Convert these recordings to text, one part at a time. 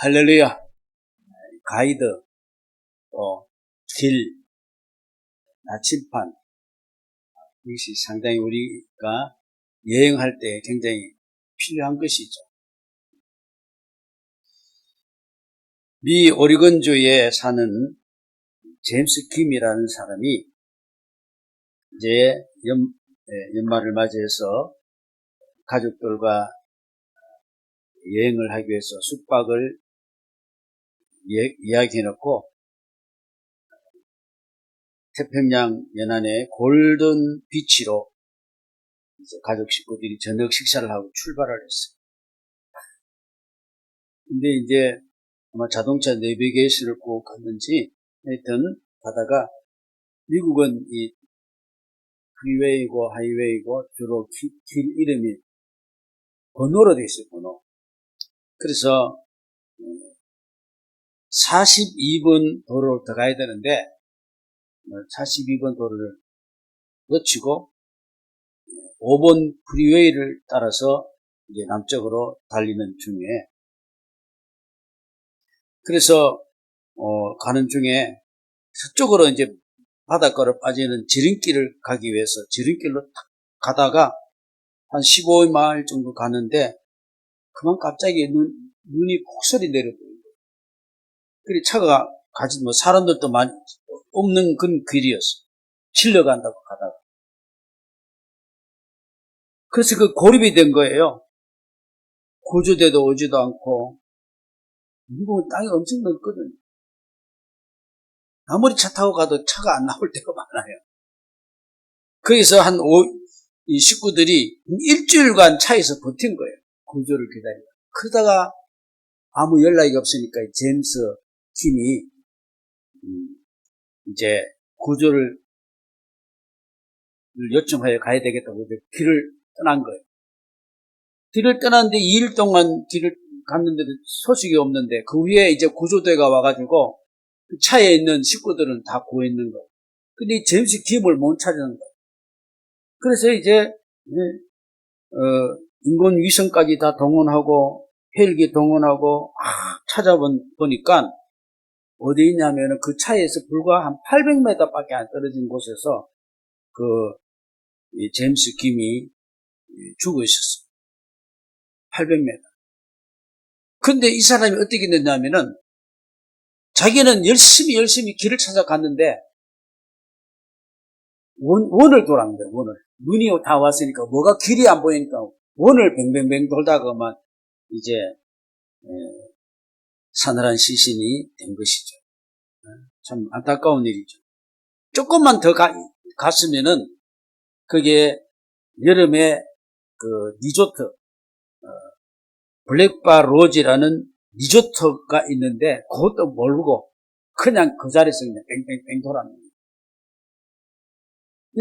할렐루야. 가이드, 또, 길, 나침판. 이것이 상당히 우리가 여행할 때 굉장히 필요한 것이죠. 미 오리건주에 사는 제임스 김이라는 사람이 이제 연말을 맞이해서 가족들과 여행을 하기 위해서 숙박을 이야기해놓고 태평양 연안의 골든 비치로 이제 가족 식구들이 저녁 식사를 하고 출발을 했어요. 근데 이제 아마 자동차 내비게이션을 꼭 갔는지 하여튼 가다가 미국은 이 프리웨이고 하이웨이고 주로 길 이름이 번호로 되어 있어요, 번호. 그래서 42번 도로를 더 가야 되는데 42번 도로를 놓치고 5번 프리웨이를 따라서 이제 남쪽으로 달리는 중에 그래서 가는 중에 서쪽으로 이제 바닷가로 빠지는 지름길을 가기 위해서 지름길로 탁 가다가 한 15마일 정도 가는데 그만 갑자기 눈이 폭설이 내려버린 거예요. 그리고 차가 가지 뭐 사람들도 많이 없는 그런 길이었어. 실려간다고 가다가. 그래서 그 고립이 된 거예요. 구조대도 오지도 않고 미국은 땅이 엄청 넓거든요. 아무리 차 타고 가도 차가 안 나올 때가 많아요. 거기서 이 식구들이 일주일간 차에서 버틴 거예요. 구조를 기다리고. 그러다가 아무 연락이 없으니까 제임스 김이 이제 구조를 요청하여 가야 되겠다고 길을 떠난 거예요. 길을 떠났는데 2일 동안 길을 갔는데도 소식이 없는데 그 후에 이제 구조대가 와가지고 그 차에 있는 식구들은 다 구했는 거예요. 근데 이 제임스 김을 못 찾는 거예요. 그래서 이제 인공위성까지 다 동원하고 헬기 동원하고 찾아보니까 어디 있냐면은 그 차에서 불과 한 800m 밖에 안 떨어진 곳에서 이 제임스 김이 죽어 있었어요. 800m. 근데 이 사람이 어떻게 됐냐면은 자기는 열심히 길을 찾아갔는데 원을 돌아간 거예요, 원을. 눈이 다 왔으니까 뭐가 길이 안 보이니까 원을 뱅뱅뱅 돌다가만 이제 사늘한 시신이 된 것이죠. 참 안타까운 일이죠. 조금만 더 갔으면은 그게 여름에 그 리조트 블랙바 로지라는 리조트가 있는데 그것도 모르고 그냥 그 자리에서 그냥 뺑뺑뺑 돌았는 거예요.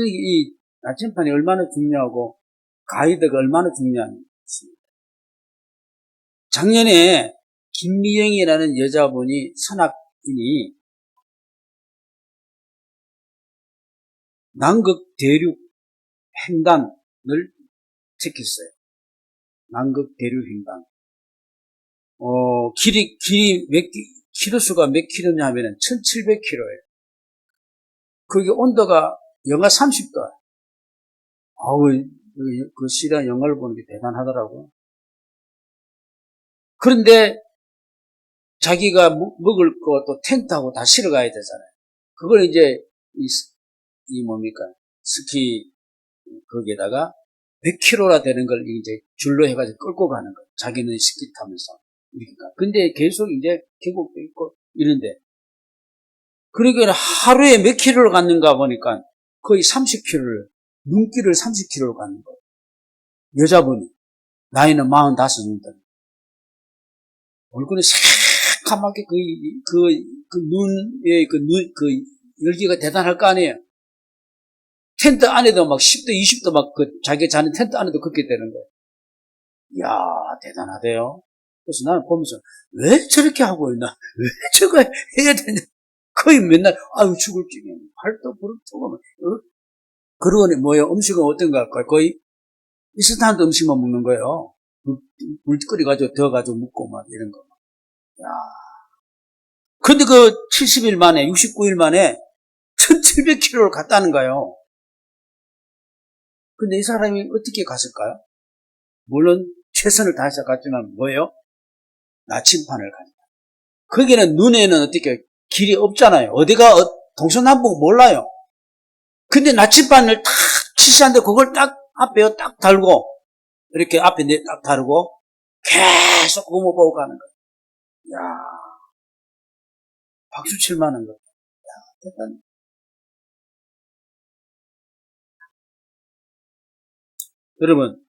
이 나침판이 얼마나 중요하고 가이드가 얼마나 중요한지. 작년에 김미영이라는 여자분이 선악인이 남극 대륙 횡단을 지켰어요. 남극 대륙 횡단. 길이 키로수가 몇 킬로냐면은 1700km예요. 그게 온도가 영하 30도. 그 시리아 영화를 보는 게 대단하더라고요. 그런데 자기가 먹을 거 또 텐트하고 다 실어 가야 되잖아요. 그걸 이제 스키 거기에다가 100km나 되는 걸 이제 줄로 해가지고 끌고 가는 거예요. 자기는 스키 타면서. 그러니까. 근데 계속 이제 계곡도 있고 이런데. 그러니까 하루에 몇 킬로를 갔는가 보니까 거의 30km를, 눈길을 30km를 가는 거예요. 여자분이. 나이는 45인데. 얼굴에 새카맣게 열기가 대단할 거 아니에요. 텐트 안에도 막 10도, 20도 막 자기 자는 텐트 안에도 걷게 되는 거예요. 이야, 대단하대요. 그래서 나는 보면서 왜 저렇게 하고 있나? 왜 저거 해야 되냐? 거의 맨날 죽을 지경 팔도 부르고 그러고 뭐예요? 음식은 어떤가? 거의 인스턴트 음식만 먹는 거예요. 물 끓여가지고 데워가지고 먹고 막 이런 거. 야. 근데 그 70일 만에, 69일 만에 1700km를 갔다는 거예요. 근데 이 사람이 어떻게 갔을까요? 물론 최선을 다해서 갔지만 뭐예요? 나침판을 간다. 거기는 눈에는 어떻게 길이 없잖아요. 어디가 동서남북 몰라요. 근데 나침반을 탁 치시는데 그걸 딱 앞에 딱 달고 이렇게 앞에 딱 다르고 계속 그거 보고 가는 거예요. 야, 박수 칠 만한 거. 야, 대단해. 여러분,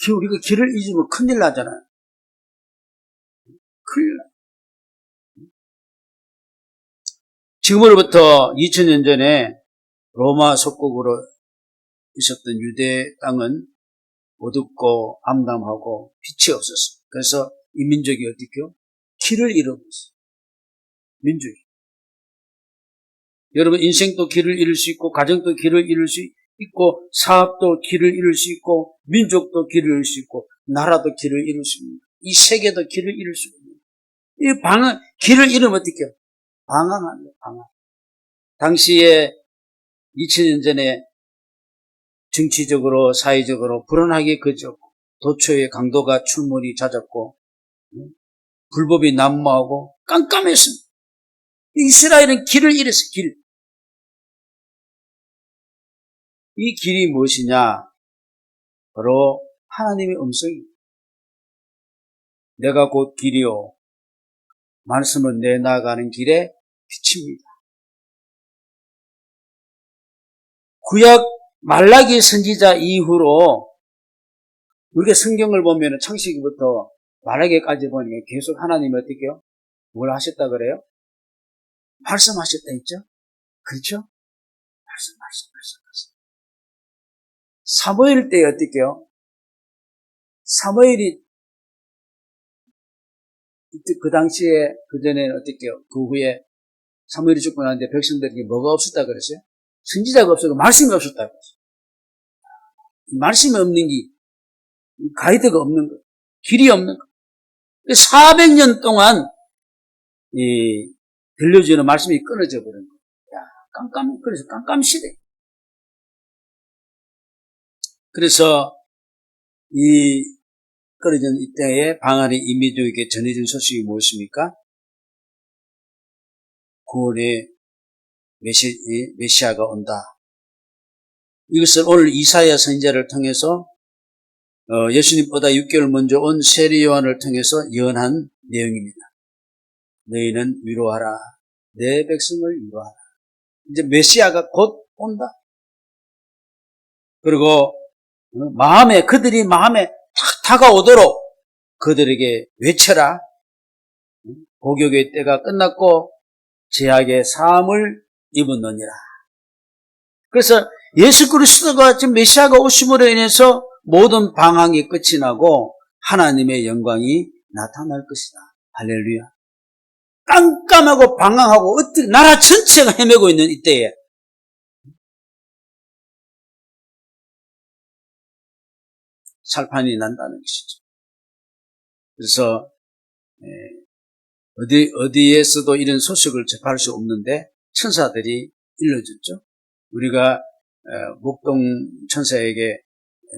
우리가 길을 잊으면 큰일 나잖아요. 큰일 나. 지금으로부터 2000년 전에 로마 속국으로 있었던 유대 땅은 어둡고 암담하고 빛이 없었어요. 그래서 이 민족이 어떻게요? 길을 잃어버렸어요. 민족이. 여러분 인생도 길을 잃을 수 있고 가정도 길을 잃을 수 있고 사업도 길을 잃을 수 있고 민족도 길을 잃을 수 있고 나라도 길을 잃을 수 있는 이 세계도 길을 잃을 수 있는 이 길을 잃으면 어떻게 해요? 방황하는 거예요. 방황. 당시에 2000년 전에 정치적으로 사회적으로 불안하게 그쳤고 도처의 강도가 출몰이 잦았고 불법이 난무하고 깜깜했습니다. 이스라엘은 길을 잃었어요. 길. 이 길이 무엇이냐? 바로 하나님의 음성입니다. 내가 곧 길이요 말씀은 내 나아가는 길의 빛입니다. 구약 말라기 선지자 이후로 우리가 성경을 보면 창세기부터 말라기까지 보니까 계속 하나님이 어떻게 해요? 뭘 하셨다 그래요? 말씀하셨다 했죠? 그렇죠? 말씀. 사무엘 때 어떻게 해요? 사무엘이 그 당시에 그 전에는 어떻게 해요? 그 후에 사무엘이 죽고 나는데 백성들에게 뭐가 없었다 그랬어요? 선지자가 없어도 말씀이 없었다 그랬어요. 말씀이 없는 게 가이드가 없는 거, 길이 없는 거. 400년 동안 들려주는 말씀이 끊어져 버린 거. 야, 그래서 깜깜 시대. 그래서 이 끊어진 이때에 방한의 이민족에게 전해진 소식이 무엇입니까? 구원의 메시아가 온다. 이것을 오늘 이사야 선지자를 통해서 예수님보다 6개월 먼저 온 세례 요한을 통해서 예언한 내용입니다. 너희는 위로하라. 내 백성을 위로하라. 이제 메시아가 곧 온다. 그리고 그들이 마음에 탁 다가오도록 그들에게 외쳐라. 복역의 때가 끝났고 죄악의 사함을 입었느니라. 그래서 예수 그리스도가 지금 메시아가 오심으로 인해서 모든 방황이 끝이 나고 하나님의 영광이 나타날 것이다. 할렐루야. 깜깜하고 방황하고 어떻게 나라 전체가 헤매고 있는 이때에 살판이 난다는 것이죠. 그래서 어디에서도 이런 소식을 접할 수 없는데 천사들이 일러줬죠. 우리가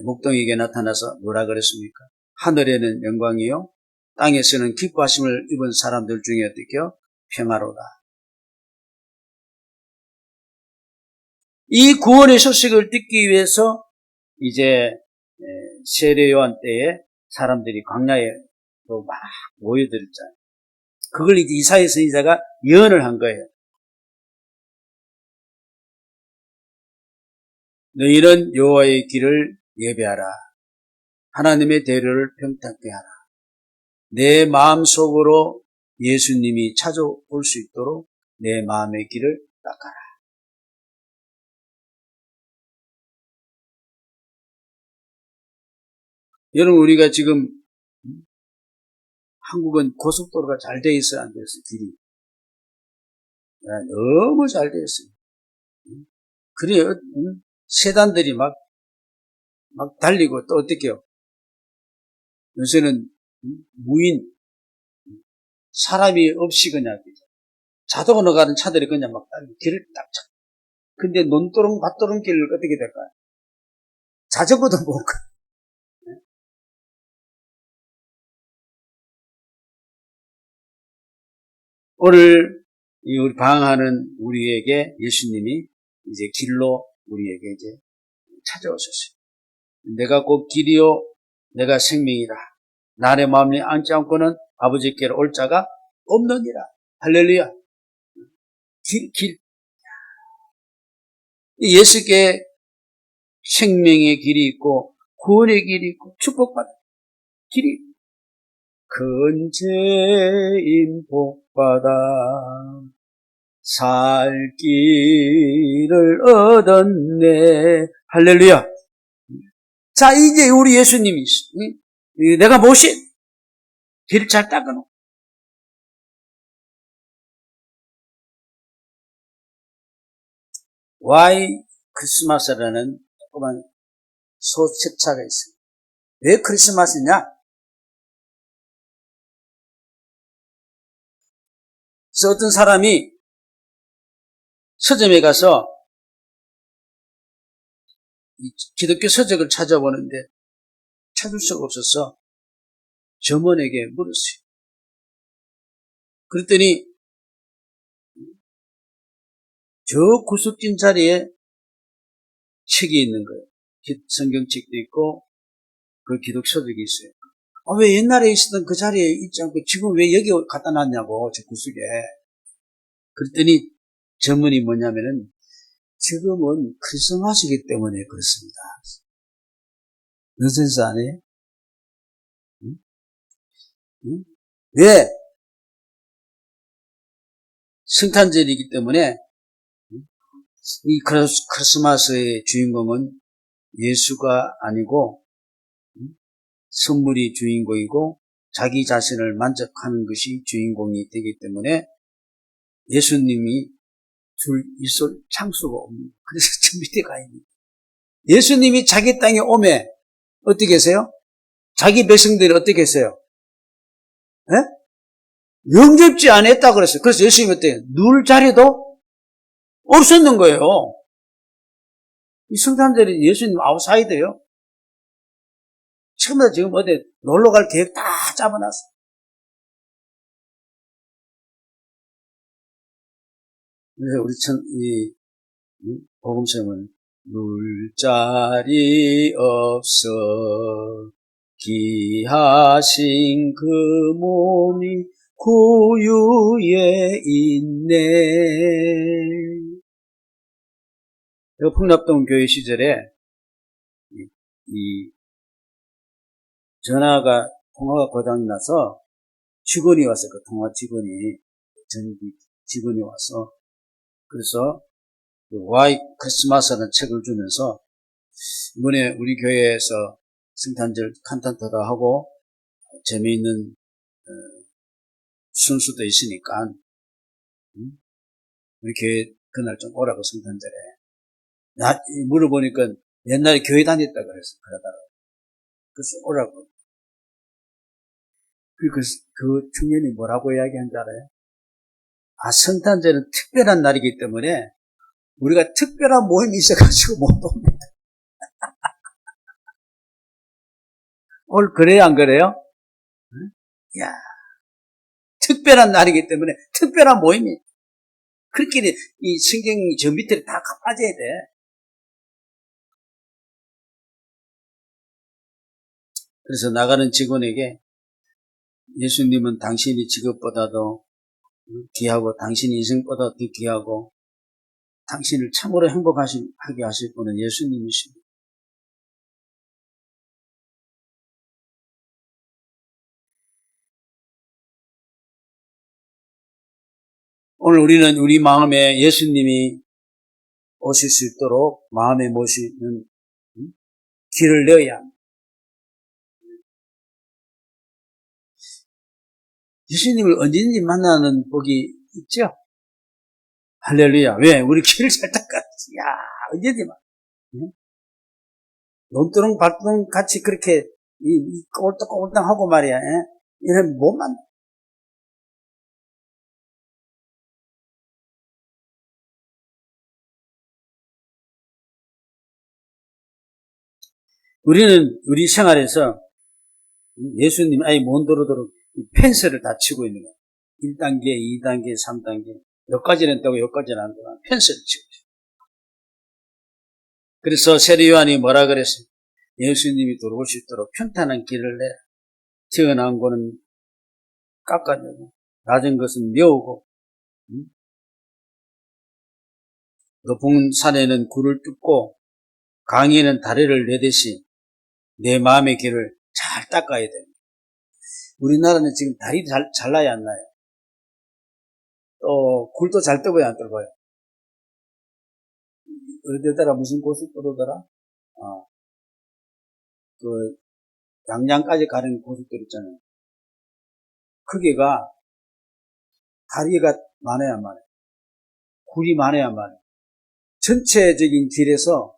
목동에게 나타나서 뭐라 그랬습니까? 하늘에는 영광이요 땅에서는 기뻐하심을 입은 사람들 중에 어떻게요? 평화로다. 이 구원의 소식을 듣기 위해서 이제 세례 요한 때에 사람들이 광야에 또 막 모여들었잖아요. 그걸 이제 이사야 선지자가 예언을 한 거예요. 너희는 여호와의 길을 예배하라. 하나님의 대로를 평탄케 하라. 내 마음속으로 예수님이 찾아올 수 있도록 내 마음의 길을 닦아라. 여러분 우리가 지금 한국은 고속도로가 잘 돼 있어요? 안 돼 있어요? 길이. 너무 잘 돼 있어요. 그래요. 세단들이 막 달리고 또 어떻게 해요? 요새는 무인 사람이 없이 그냥 자동으로 가는 차들이 그냥 막 길을 딱 차. 근데 논두렁 밭두렁 길을 어떻게 될까요? 자전거도 못 가. 오늘 우리 방황하는 우리에게 예수님이 이제 길로 우리에게 이제 찾아오셨어요. 내가 곧 길이요, 내가 생명이라. 나의 마음에 앉지 않고는 아버지께로 올 자가 없느니라. 할렐루야. 길. 예수께 생명의 길이 있고, 구원의 길이 있고, 축복받은 길이 있고, 큰 죄인 복받아 살 길을 얻었네. 할렐루야. 자, 이제 우리 예수님이 내가 모신 길을 잘 닦아놓고 Why 크리스마스라는 조그만 소책차가 있어요. 왜 크리스마스냐? 그래서 어떤 사람이 서점에 가서 기독교 서적을 찾아보는데 찾을 수가 없어서 점원에게 물었어요. 그랬더니 저 구석진 자리에 책이 있는 거예요. 성경책도 있고 그 기독 서적이 있어요. 왜 옛날에 있었던 그 자리에 있지 않고 지금 왜 여기 갖다 놨냐고, 저 구석에. 그랬더니 전문이 뭐냐면은 지금은 크리스마스이기 때문에 그렇습니다. 너센스 아니에요? 응? 응? 왜? 성탄절이기 때문에 이 크리스마스의 주인공은 예수가 아니고 선물이 주인공이고 자기 자신을 만족하는 것이 주인공이 되기 때문에 예수님이 줄 있을 창수가 없는, 그래서 저 밑에 가 있는. 예수님이 자기 땅에 오매 어떻게 계세요? 자기 백성들이 어떻게 계세요? 예? 영접지 안 했다 그랬어요. 그래서 예수님이 어때요? 누울 자리도 없었는 거예요. 이 성탄절이 예수님 아웃사이드예요. 처음에 지금 어디 놀러 갈 계획 다 짜봐놨어. 그래서 우리 복음성은 누울 자리 없어 귀하신 그 몸이 구유에 있네. 풍납동 교회 시절에 이 통화가 고장나서 직원이 왔어요. 그 통화 직원이, 전기 직원이 와서, 그래서 Why 크리스마스라는 책을 주면서 이번에 우리 교회에서 성탄절 칸탄타도 하고 재미있는 순수도 있으니까 우리 교회 그날 좀 오라고, 성탄절에. 물어보니까 옛날에 교회 다녔다 그러더라고요. 그래서 오라고. 그 청년이 뭐라고 이야기한 줄 알아요? 성탄절은 특별한 날이기 때문에 우리가 특별한 모임이 있어가지고 못 옵니다. 오늘 그래요, 안 그래요? 야, 특별한 날이기 때문에 특별한 모임이. 그렇게 이 성경 저 밑에 다 빠져야 돼. 그래서 나가는 직원에게 예수님은 당신이 직업보다도 귀하고 당신이 인생보다 더 귀하고 당신을 참으로 행복하게 하실 분은 예수님이십니다. 오늘 우리는 우리 마음에 예수님이 오실 수 있도록 마음에 모시는 길을 내어야 합니다. 예수님을 언제든지 만나는 복이 있죠? 할렐루야. 왜? 우리 길을 잘 닦았지. 야, 언제든지 만나. 논두렁 밭두렁 같이 그렇게 꼴떡꼴떡 하고 말이야. 이런 못 만나. 우리는 우리 생활에서 예수님 아예 못 들어도록 펜스를 다 치고 있는 거예요. 1단계, 2단계, 3단계. 여기까지는 되고 여기까지는 안 되고 펜스를 치고 있어요. 그래서 세례 요한이 뭐라 그랬어요? 예수님이 들어올 수 있도록 평탄한 길을 내. 튀어나온 거는 깎아내고 낮은 것은 메우고 높은 산에는 굴을 뚫고 강에는 다리를 내듯이 내 마음의 길을 잘 닦아야 됩니다. 우리나라는 지금 다리 잘 나야 안 나요? 또 굴도 잘 떠봐야 안 떠봐요? 어디더라 무슨 고속도로더라? 그 양양까지 가는 고속도로 있잖아요. 크기가 다리가 많아야 많아요. 굴이 많아야 많아요. 전체적인 길에서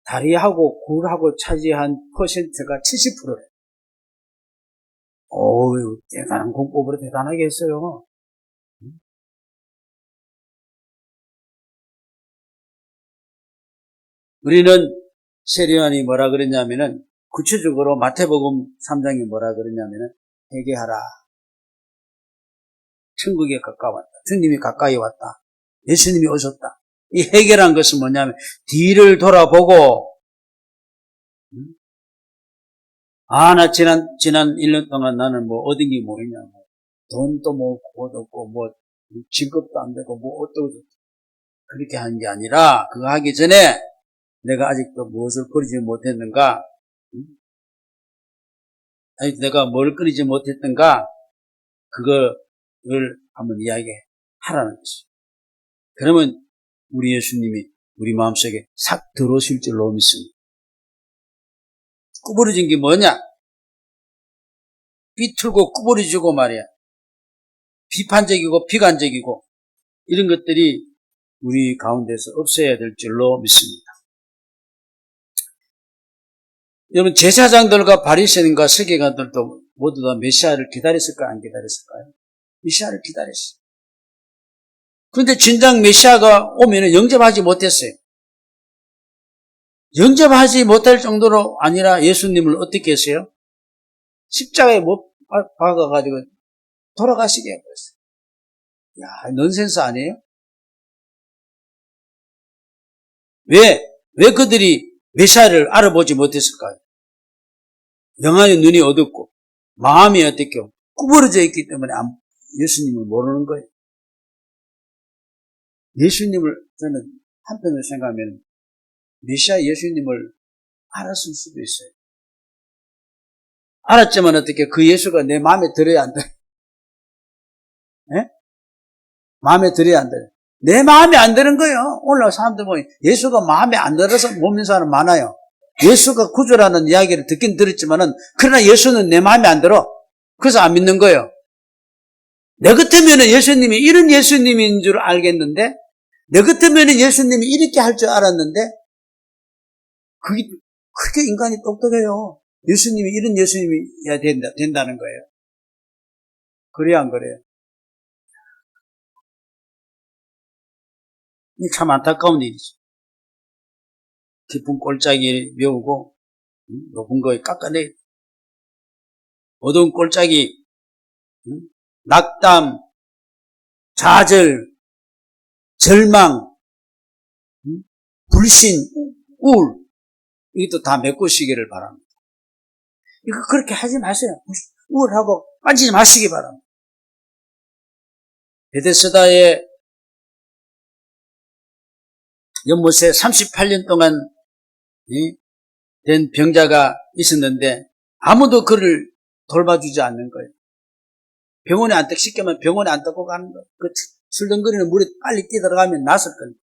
다리하고 굴하고 차지한 퍼센트가 70%래요. 어우, 대단한 공법으로 대단하게 했어요. 우리는 세례 요한이 뭐라 그랬냐면은 구체적으로 마태복음 3장이 뭐라 그랬냐면은 회개하라. 천국에 가까웠다. 주님이 가까이 왔다. 예수님이 오셨다. 이 회개란 것은 뭐냐면 뒤를 돌아보고 나 지난 1년 동안 나는 뭐 얻은 게 뭐 있냐. 돈도 뭐 얻었고 뭐 직업도 안 되고 뭐 어떠고 그렇게 하는 게 아니라 그거 하기 전에 내가 아직도 무엇을 버리지 못했는가? 아직 내가 뭘 끊이지 못했던가? 그거를 한번 이야기하라는 것이죠. 그러면 우리 예수님이 우리 마음속에 싹 들어오실 줄로 믿습니다. 구부러진 게 뭐냐? 비틀고 구부러지고 말이야. 비판적이고 비관적이고 이런 것들이 우리 가운데서 없어야 될 줄로 믿습니다. 여러분 제사장들과 바리새인과 서기관들도 모두 다 메시아를 기다렸을까요? 안 기다렸을까요? 메시아를 기다렸어요. 그런데 진작 메시아가 오면은 영접하지 못했어요. 영접하지 못할 정도로 아니라 예수님을 어떻게 했어요? 십자가에 못 박아가지고 돌아가시게 해버렸어요. 야, 넌센스 아니에요? 왜 그들이 메시아를 알아보지 못했을까요? 영안의 눈이 어둡고 마음이 어떻게 구부러져 있기 때문에 예수님을 모르는 거예요. 예수님을 저는 한편으로 생각하면 메시아 예수님을 알았을 수도 있어요. 알았지만 어떻게 그 예수가 내 마음에 들어야 안 돼? 네? 마음에 들어야 안 돼. 내 마음에 안 드는 거예요. 오늘 사람들 보면 예수가 마음에 안 들어서 못 믿는 사람 많아요. 예수가 구조라는 이야기를 듣긴 들었지만은 그러나 예수는 내 마음에 안 들어. 그래서 안 믿는 거예요. 내 같으면은 예수님이 이런 예수님인 줄 알겠는데 내 같으면은 예수님이 이렇게 할 줄 알았는데 그게 인간이 똑똑해요. 예수님이 이런 예수님이야 된다는 거예요. 그래야 안 그래요? 이게 참 안타까운 일이죠. 깊은 골짜기 메우고 높은 거에 깎아내 어두운 골짜기 낙담, 좌절, 절망, 불신, 우울 이것도 다 메꾸시기를 바랍니다. 이거 그렇게 하지 마세요. 우울하고 빠지지 마시기 바랍니다. 베데스다에 연못에 38년 동안 된 병자가 있었는데 아무도 그를 돌봐주지 않는 거예요. 병원에 안 시키면 병원에 안 데리고 가는 거예요. 그 술렁거리는 물에 빨리 뛰어들어가면 낫을 겁니다.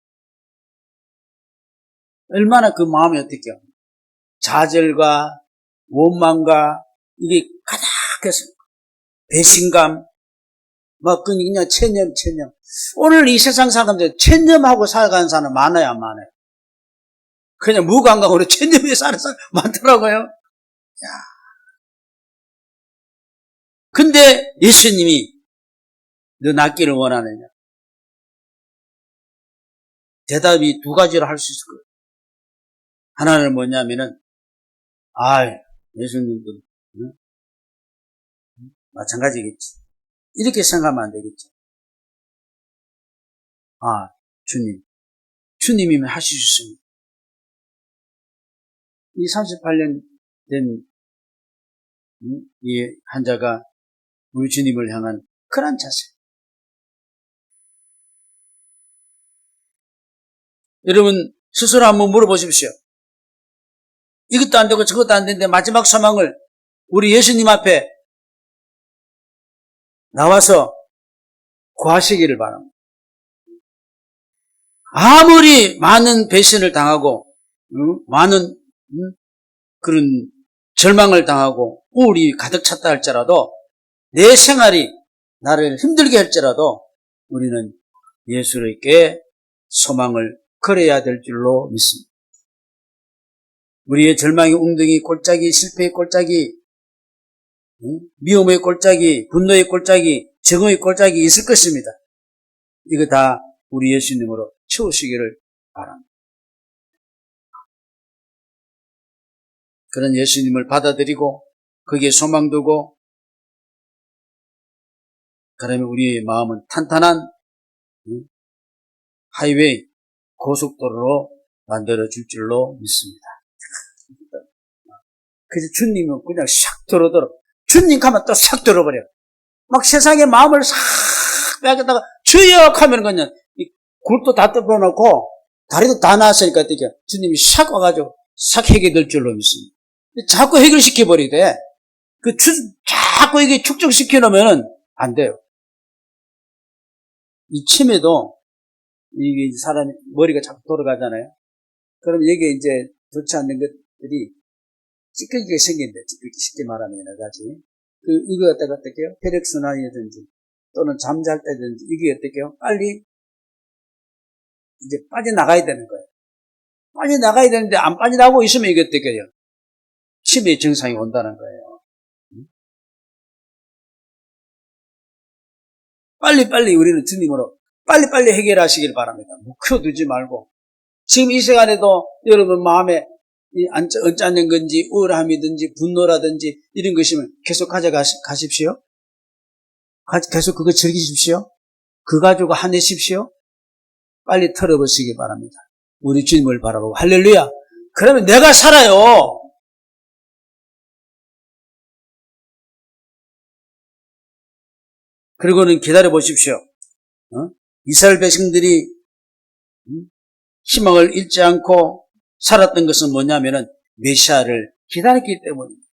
얼마나 그 마음이 어떻게요? 좌절과 원망과 이게 가득해서 배신감 그냥 체념 오늘 이 세상 사람들 체념하고 살아가는 사람 많아요 안 많아요? 그냥 무감각으로 체념에 사는 사람 많더라고요. 야. 근데 예수님이 너 낫기를 원하느냐? 대답이 두 가지로 할 수 있을 거예요. 하나는 뭐냐면은 아, 예수님도 응? 마찬가지겠지. 이렇게 생각하면 안 되겠죠. 아, 주님이면 하실 수 있습니다. 이 38년 된 이 환자가 우리 주님을 향한 그런 자세. 여러분 스스로 한번 물어보십시오. 이것도 안 되고 저것도 안 되는데 마지막 소망을 우리 예수님 앞에 나와서 구하시기를 바랍니다. 아무리 많은 배신을 당하고 많은 그런 절망을 당하고 우울이 가득 찼다 할지라도 내 생활이 나를 힘들게 할지라도 우리는 예수님께 소망을 걸어야 될 줄로 믿습니다. 우리의 절망의 웅덩이, 골짜기, 실패의 골짜기, 미움의 골짜기, 분노의 골짜기, 적응의 골짜기 있을 것입니다. 이거 다 우리 예수님으로 채우시기를 바랍니다. 그런 예수님을 받아들이고 거기에 소망 두고 그러면 우리의 마음은 탄탄한 하이웨이, 고속도로로 만들어질 줄로 믿습니다. 그래서 주님은 그냥 싹 들어들어. 주님 가면 또 싹 들어버려. 막 세상에 마음을 싹 빼앗다가 주여 하면 그냥 굴도 다 뜯어놓고 다리도 다 나왔으니까 어떻게 주님이 싹 와가지고 싹 해결될 줄로 믿습니다. 자꾸 해결시켜버리대. 자꾸 이게 축적시켜 놓으면 안 돼요. 이 치매도 이게 사람이 머리가 자꾸 돌아가잖아요. 그럼 여기에 이제 좋지 않는 것들이 찌꺼기가 생긴대. 찌꺼기 쉽게 말하면 여러 가지. 이거 어떻게요? 혈액순환이든지 또는 잠잘 때든지 이게 어떻게요? 빨리 이제 빠져나가야 되는 거예요. 빠져나가야 되는데 안 빠져나가고 있으면 이게 어떻게요? 치매 증상이 온다는 거예요. 빨리빨리 우리는 주님으로 빨리빨리 해결하시길 바랍니다. 묵혀두지 말고 지금 이 시간에도 여러분 마음에 언짢은 건지 우울함이든지 분노라든지 이런 것이면 계속 가져가십시오. 계속 그거 즐기십시오. 그 가지고 화내십시오. 빨리 털어버리시기 바랍니다. 우리 주님을 바라보고 할렐루야. 그러면 내가 살아요. 그리고는 기다려 보십시오. 이스라엘 백성들이 희망을 잃지 않고 살았던 것은 뭐냐면은 메시아를 기다렸기 때문입니다.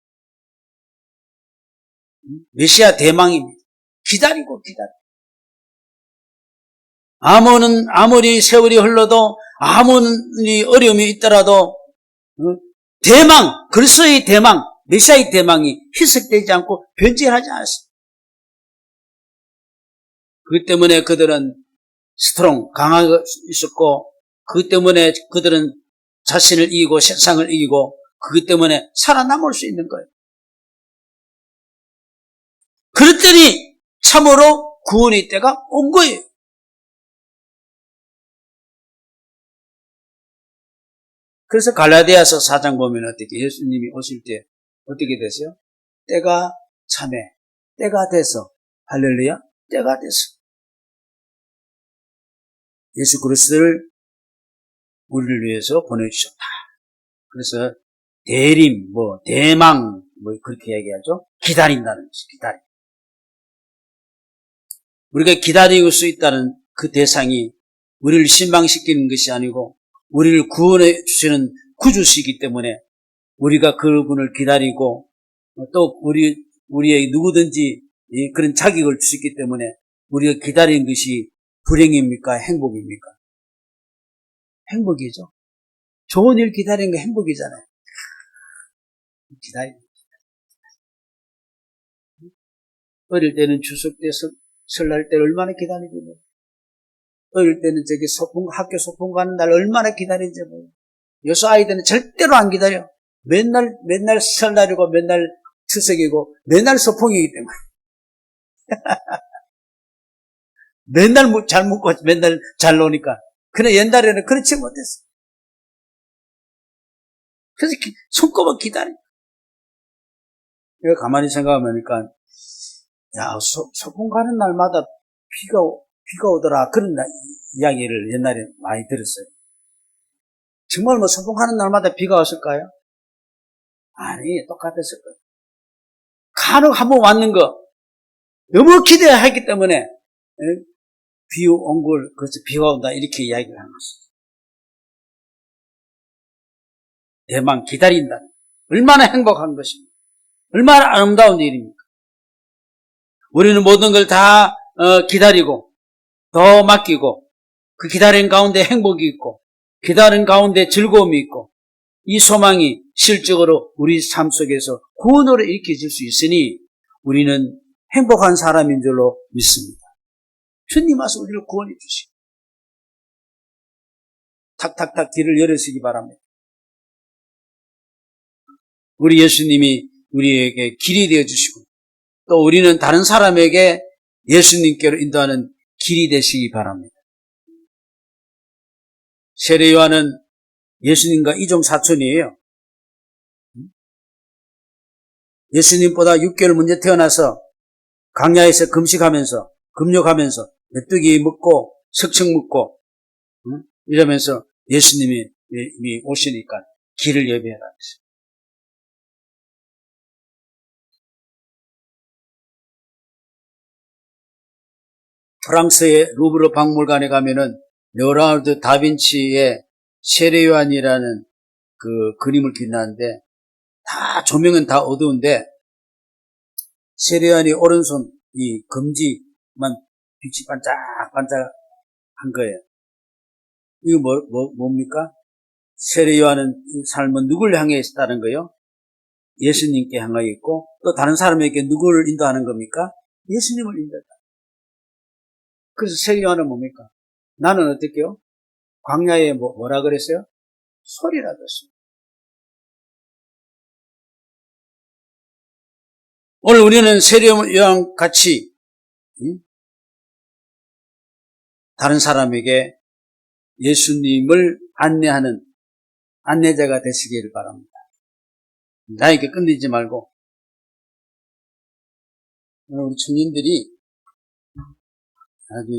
메시아 대망입니다. 기다리고. 아몬은 아무리 세월이 흘러도 아무리 어려움이 있더라도 대망, 그리스도의 대망, 메시아의 대망이 희석되지 않고 변질하지 않았습니다. 그 때문에 그들은 강하게 있었고 그 때문에 그들은 자신을 이기고 세상을 이기고 그것 때문에 살아남을 수 있는 거예요. 그랬더니 참으로 구원의 때가 온 거예요. 그래서 갈라디아서 4장 보면 어떻게 예수님이 오실 때 어떻게 되세요? 때가 참에 때가 돼서 할렐루야 때가 돼서 예수 그리스도를 우리를 위해서 보내주셨다. 그래서 대림, 대망, 그렇게 얘기하죠. 기다린다는 것이, 기다림. 우리가 기다릴 수 있다는 그 대상이 우리를 신방시키는 것이 아니고, 우리를 구원해 주시는 구주시기 때문에, 우리가 그분을 기다리고, 또 우리의 누구든지 그런 자격을 주셨기 때문에, 우리가 기다리는 것이 불행입니까? 행복입니까? 행복이죠. 좋은 일 기다리는 게 행복이잖아요. 어릴 때는 추석 때 설날 때 얼마나 기다리는지 몰라요. 어릴 때는 학교 소풍 가는 날 얼마나 기다리는지 몰라요. 요새 아이들은 절대로 안 기다려. 맨날 설날이고 맨날 추석이고 맨날 소풍이기 때문에. 맨날 잘 먹고 맨날 잘 노니까. 그러나 옛날에는 그렇지 못했어. 그래서 손꼽아 기다려. 이거 가만히 생각해보니까, 야, 소풍 가는 날마다 비가 오더라. 그런 이야기를 옛날에 많이 들었어요. 정말 뭐 소풍 가는 날마다 비가 왔을까요? 아니, 똑같았을 거예요. 간혹 한번 왔는 거, 너무 기대했기 때문에, 비 온 걸, 그래서 비가 온다. 이렇게 이야기를 하는 것이죠. 대만 기다린다. 얼마나 행복한 것입니까? 얼마나 아름다운 일입니까? 우리는 모든 걸 다 기다리고 더 맡기고 그 기다리는 가운데 행복이 있고 기다리는 가운데 즐거움이 있고 이 소망이 실적으로 우리 삶 속에서 구원으로 일으켜질 수 있으니 우리는 행복한 사람인 줄로 믿습니다. 주님 와서 우리를 구원해 주시고 탁탁탁 길을 열으시기 바랍니다. 우리 예수님이 우리에게 길이 되어주시고 또 우리는 다른 사람에게 예수님께로 인도하는 길이 되시기 바랍니다. 세례 요한은 예수님과 이종 사촌이에요. 예수님보다 6개월 먼저 태어나서 광야에서 금식하면서 금욕하면서 메뚜기 먹고 석청 먹고 이러면서 예수님이 이미 오시니까 길을 예비해라. 프랑스의 루브르 박물관에 가면은 레오나르도 다빈치의 세례 요한이라는 그 그림을 그려놨는데 다 조명은 다 어두운데 세례 요한이 오른손 이 검지만 빛이 반짝반짝한 거예요. 이거 뭡니까? 세례 요한은 삶은 누굴 향해 있다는 거예요? 예수님께 향하여 있고 또 다른 사람에게 누구를 인도하는 겁니까? 예수님을 인도한다. 그래서 세례 요한은 뭡니까? 나는 어떻게요? 광야에 뭐라 그랬어요? 소리라 그랬어요. 오늘 우리는 세례 요한 같이 다른 사람에게 예수님을 안내하는 안내자가 되시기를 바랍니다. 나에게 끝내지 말고 우리 청년들이 아주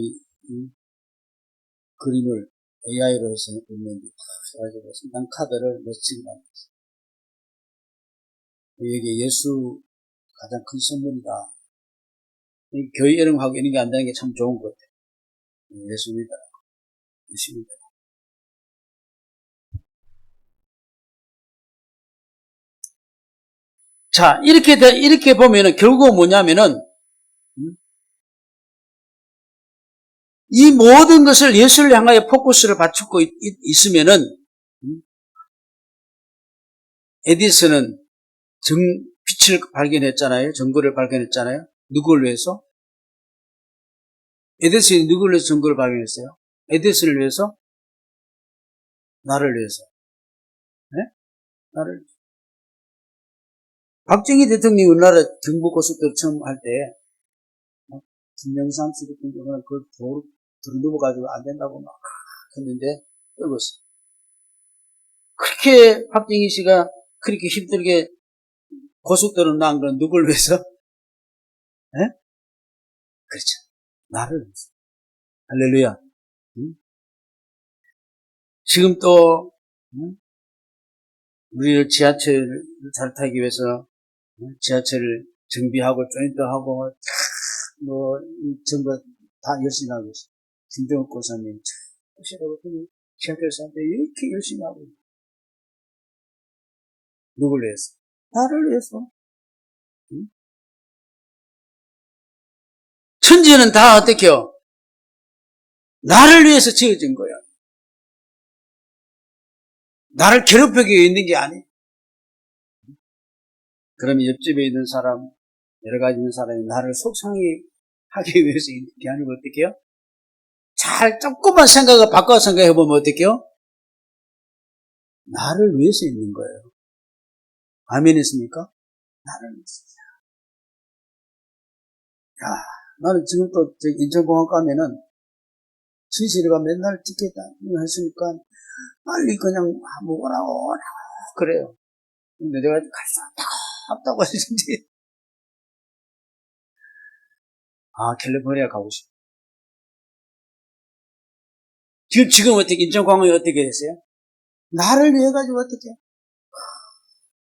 그림을 AI로 해서 있는데 가지고 상당 카드를 멋지게 만들었어요. 여기 예수 가장 큰 선물이다. 교회 이름하고 이런 게 안 되는 게 참 좋은 것 같아요. 예수입니다. 예수입니다. 자, 이렇게 보면은 결국은 뭐냐면은 이 모든 것을 예수를 향하여 포커스를 맞추고 있으면은 에디슨은 빛을 발견했잖아요. 전구를 발견했잖아요. 누구를 위해서? 에디슨이 누구를 위해서 전구를 발견했어요? 에디슨을 위해서? 나를 위해서. 네? 나를 위해서. 박정희 대통령이 우리나라 경부고속도로 처음 할 때, 김영삼 씨 같은 경우는 그걸 도로 넘어가지고 안 된다고 막 했는데, 떨궜어요. 그렇게 박정희 씨가 그렇게 힘들게 고속도로 나온 건 누굴 위해서? 네? 그렇죠. 나를 위해서. 할렐루야. 응? 지금 또, 우리를 지하철을 잘 타기 위해서 지하철을 정비하고 조인트하고 전부 다 열심히 하고 있어요. 김정욱 고사님 혹시라도 지하철 사는데 이렇게 열심히 하고 있어요. 누굴 위해서? 나를 위해서. 응? 천지는 다 어떻게요? 나를 위해서 지어진 거야. 나를 괴롭히기 있는 게 아니에요. 그러면 옆집에 있는 사람, 여러 가지 있는 사람이 나를 속상하게 하기 위해서 이렇게 하는 거 어떻게 해요? 조금만 생각을 바꿔 생각해 보면 어떻게 해요? 나를 위해서 있는 거예요. 아멘 했습니까? 나를 위해서. 야, 나는 지금 또 인천공항 가면은 지시리가 맨날 티켓 했으니까 빨리 그냥 오라 그래요. 근데 내가 갈 수 없다고 하시는지 캘리포니아 가고 싶어요. 지금 어떻게, 인천공항이 어떻게 됐어요? 나를 위해 가지고 어떻게?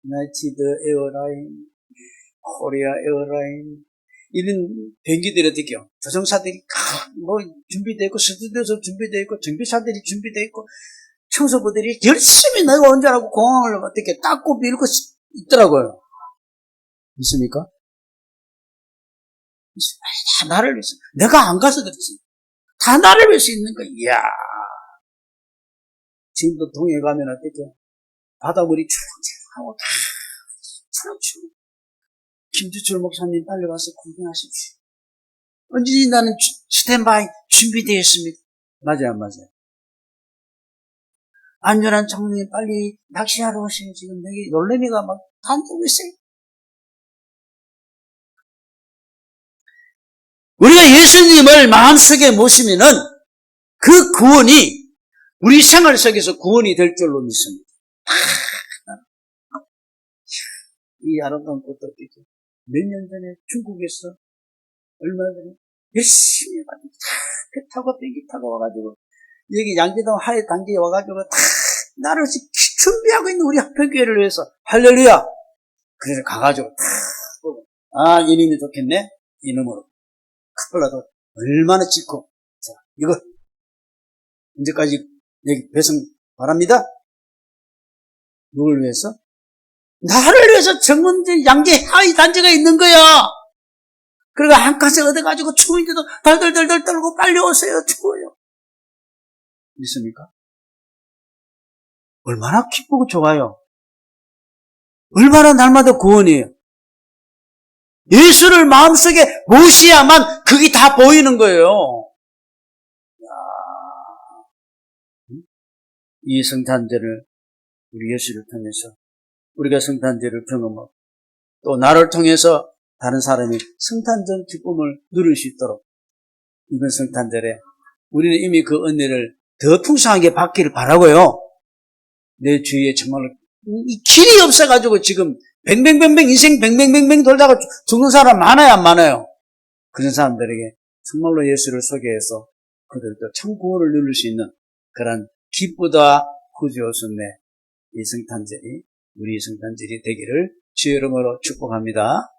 유나이티드 에어라인, 코리아 에어라인, 이런 비행기들이 어떻게요? 조종사들이 준비되어 있고, 스튜디오도 준비되어 있고, 정비사들이 준비되어 있고, 청소부들이 열심히 내가 운전하고 공항을 어떻게 닦고 밀고 있더라고요. 있습니까? 다 나를 위해서. 내가 안 가서 그렇지. 다 나를 위해서 있는 거야. 이야. 지금도 동해 가면 어떻게? 바닷물이 추렁추렁하고 다 추렁추렁. 김주철 목사님 빨리 와서 구경하십시오. 언제든지 나는 스탠바이 준비되어 있습니다. 맞아요, 안 맞아요? 안전한 장로님 빨리 낚시하러 오시면 지금 여기 놀래미가 막 다니고 있어요. 우리가 예수님을 마음속에 모시면은 그 구원이 우리 생활 속에서 구원이 될 줄로 믿습니다. 이 아름다운 꽃도 몇 년 전에 중국에서 얼마 전에 열심히 해가지고 배 타고 비행기 타고 와가지고 여기 양재동 하회 단지에 와가지고 다 나를 준비하고 있는 우리 합평교회를 위해서 할렐루야. 그래서 가가지고 다 이놈이 좋겠네. 이놈으로 카플라도 얼마나 찍고 자 이거 언제까지 여기 배송 바랍니다. 누굴 위해서? 나를 위해서 정문진 양재 하위 단지가 있는 거야. 그러니까 한 칸에 얻어가지고 추운데도 덜덜덜덜 떨고 빨리 오세요. 추워요. 믿습니까? 얼마나 기쁘고 좋아요. 얼마나 날마다 구원이에요. 예수를 마음속에 모셔야만 그게 다 보이는 거예요. 이 성탄절을 우리 예수를 통해서 우리가 성탄절을 경험하고 또 나를 통해서 다른 사람이 성탄절 기쁨을 누릴 수 있도록 이번 성탄절에 우리는 이미 그 은혜를 더 풍성하게 받기를 바라고요. 내 주위에 정말 이 길이 없어가지고 지금 뱅뱅뱅뱅 인생 뱅뱅뱅뱅 돌다가 죽는 사람 많아요, 안 많아요? 그런 사람들에게 정말로 예수를 소개해서 그들도 참 구원을 누릴 수 있는 그런 기쁘다 구주오순내 이 성탄절이 우리 성탄절이 되기를 주의 이름으로 축복합니다.